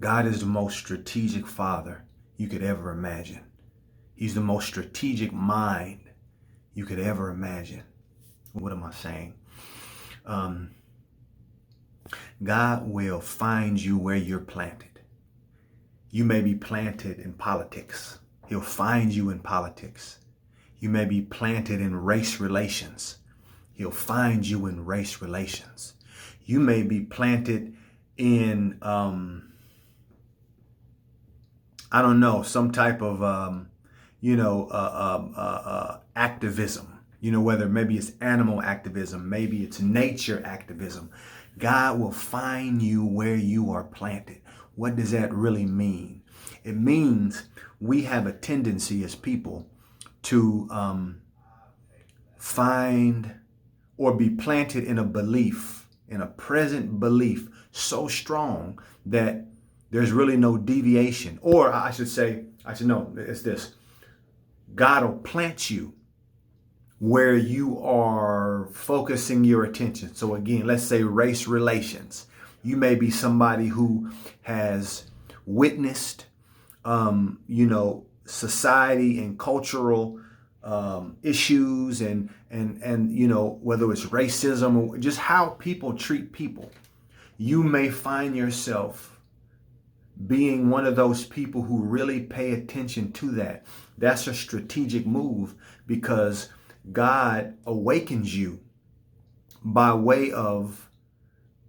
God is the most strategic father you could ever imagine. He's the most strategic mind you could ever imagine. What am I saying? God will find you where you're planted. You may be planted in politics. He'll find you in politics. You may be planted in race relations. He'll find you in race relations. You may be planted in, I don't know, some type of, activism, whether maybe it's animal activism, maybe it's nature activism. God will find you where you are planted. What does that really mean? It means we have a tendency as people to find or be planted in a belief, in a present belief so strong that there's really no deviation. Or I should know, it's this. God will plant you where you are focusing your attention. So again, let's say race relations. You may be somebody who has witnessed, society and cultural issues and whether it's racism or just how people treat people. You may find yourself being one of those people who really pay attention to that. That's a strategic move because God awakens you by way of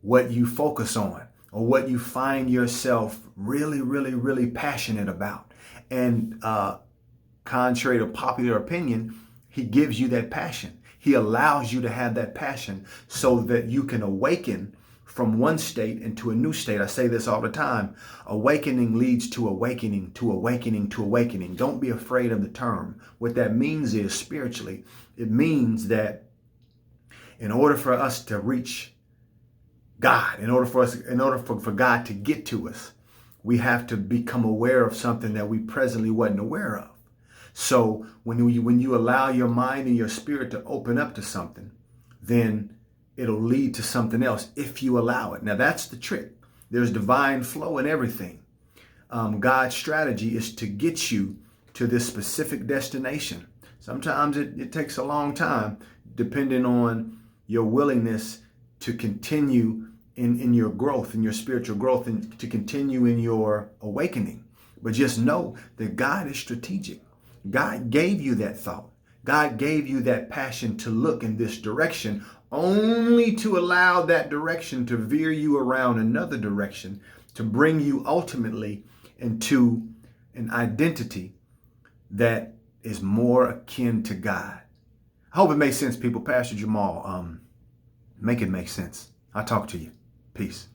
what you focus on or what you find yourself really, really, really passionate about. And contrary to popular opinion, he gives you that passion. He allows you to have that passion so that you can awaken from one state into a new state. I say this all the time. Awakening leads to awakening, to awakening, to awakening. Don't be afraid of the term. What that means is spiritually, it means that in order for us to reach God, in order for God to get to us, we have to become aware of something that we presently wasn't aware of. So when you allow your mind and your spirit to open up to something, then it'll lead to something else if you allow it. Now that's the trick. There's divine flow in everything. God's strategy is to get you to this specific destination. Sometimes it takes a long time depending on your willingness to continue in your growth, in your spiritual growth, and to continue in your awakening. But just know that God is strategic. God gave you that thought. God gave you that passion to look in this direction, only to allow that direction to veer you around another direction, to bring you ultimately into an identity that is more akin to God. I hope it makes sense, people. Pastor Jamal, make it make sense. I'll talk to you. Peace.